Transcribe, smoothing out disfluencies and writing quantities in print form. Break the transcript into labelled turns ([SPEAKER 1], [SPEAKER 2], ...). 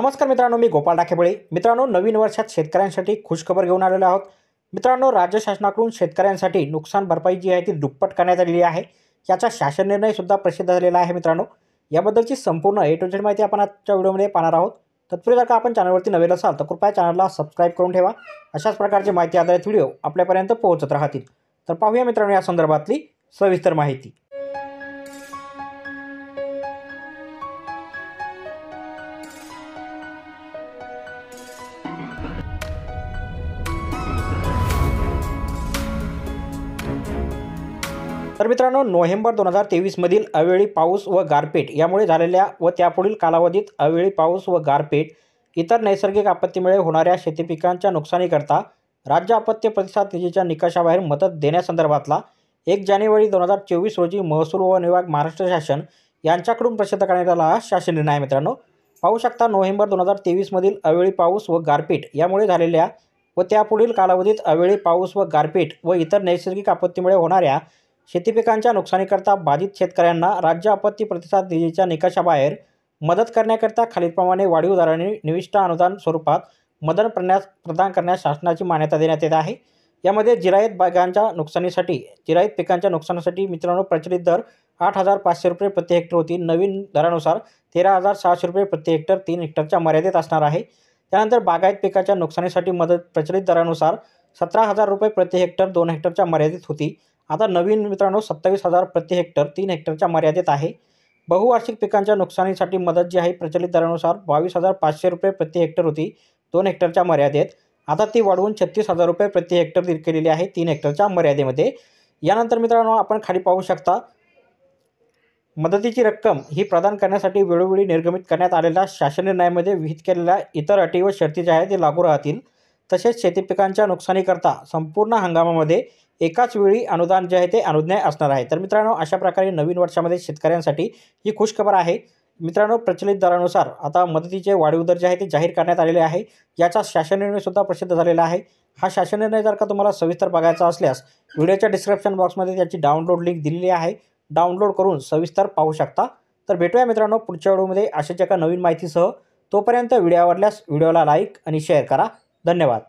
[SPEAKER 1] नमस्कार मित्रांनो, मी गोपाळ डाकेबळे। मित्रांनो, नवीन वर्षात शेतकऱ्यांसाठी खुशखबर घेऊन आलेलो आहोत। मित्रांनो, राज्य शासनाकडून शेतकऱ्यांसाठी नुकसान भरपाई जी आहे ती दुप्पट करण्यात आलेली आहे। याचा शासन निर्णय सुद्धा प्रसिद्ध झालेला आहे। मित्रांनो, याबद्दलची संपूर्ण ए टू झेड माहिती आपण आजच्या व्हिडिओमध्ये पाहणार आहोत। तत्पूर्वी जर का आपण चॅनलवरती नवीन असाल तर कृपया चॅनलला सबस्क्राइब करून ठेवा। अशाच प्रकारची माहिती आधारित व्हिडिओ आपल्यापर्यंत पोहोचत राहतील। तर पाहूया मित्रांनो या संदर्भातली सविस्तर माहिती। तर मित्रांनो, नोव्हेंबर 2023 मधील अवेळी पाऊस व गारपीट यामुळे झालेल्या व त्यापुढील कालावधीत अवेळी पाऊस व गारपीट इतर नैसर्गिक आपत्तीमुळे होणाऱ्या शेती पिकांच्या नुकसानीकरता राज्य आपत्ती प्रतिसाद निधीच्या निकषाबाहेर मदत देण्यासंदर्भातला 1 जानेवारी 2024 रोजी महसूल व वन विभाग महाराष्ट्र शासन यांच्याकडून प्रसिद्ध करण्यात आलेला हा शासन निर्णय आहे। मित्रांनो, पाहू शकता, नोव्हेंबर 2023 मधील अवेळी पाऊस व गारपीट यामुळे झालेल्या व त्यापुढील कालावधीत अवेळी पाऊस व गारपीट व इतर नैसर्गिक आपत्तीमुळे होणाऱ्या शेती पिकांच्या नुकसानीकरता बाधित शेतकऱ्यांना राज्य आपत्ती प्रतिसाद निधीच्या निकषाबाहेर मदत करण्याकरता खालीलप्रमाणे वाढीव दराने निविष्ट अनुदान स्वरूपात मदत प्रदान करण्यास शासनाची मान्यता देण्यात येत आहे। यामध्ये जिरायत पिकांच्या नुकसानासाठी मित्रांनो प्रचलित दर 8,500 रुपये प्रति हेक्टर होती। नवीन दरानुसार 13,600 रुपये प्रति हेक्टर 3 हेक्टरच्या मर्यादेत असणार आहे। त्यानंतर बागायत पिकाच्या नुकसानीसाठी मदत प्रचलित दरानुसार 17,000 रुपये प्रति हेक्टर 2 हेक्टरच्या मर्यादेत होती। आता नवीन मित्रांनो 27,000 प्रति हेक्टर 3 हेक्टरच्या मर्यादेत आहे। बहुवार्षिक पिकांच्या नुकसानीसाठी मदत जी आहे प्रचलित दरानुसार 22,500 रुपये प्रति हेक्टर होती 2 हेक्टरच्या मर्यादेत। आता ती वाढवून 36,000 रुपये प्रति हेक्टर केलेली आहे 3 हेक्टरच्या मर्यादेमध्ये। यानंतर मित्रांनो आपण खाली पाहू शकता, मदतीची रक्कम ही प्रदान करण्यासाठी वेळोवेळी निर्गमित करण्यात आलेल्या शासन निर्णयामध्ये विहित केलेल्या इतर अटी व शर्ती ज्या आहेत ते लागू राहतील। तसेच शेती पिकांच्या नुकसानीकरता संपूर्ण हंगामामध्ये एकाच वेळी अनुदान जे आहे ते अनुज्ञेय असणार आहे। तर मित्रांनो, अशा प्रकारे नवीन वर्षामध्ये शेतकऱ्यांसाठी ही खुशखबर आहे। मित्रांनो, प्रचलित दरानुसार आता मदतीचे वाढीव दर जे आहे ते जाहीर करण्यात आलेले आहे। याचा शासन निर्णय सुद्धा प्रसिद्ध झालेला आहे। हा शासन निर्णय जर का तुम्हाला सविस्तर बघायचा असल्यास व्हिडिओच्या डिस्क्रिप्शन बॉक्समध्ये त्याची डाउनलोड लिंक दिलेली आहे। डाउनलोड करून सविस्तर पाहू शकता। तर भेटूया मित्रांनो पुढच्या व्हिडिओमध्ये अशाच एका नवीन माहितीसह। तोपर्यंत व्हिडिओ आवडल्यास व्हिडिओला लाईक आणि शेअर करा। धन्यवाद।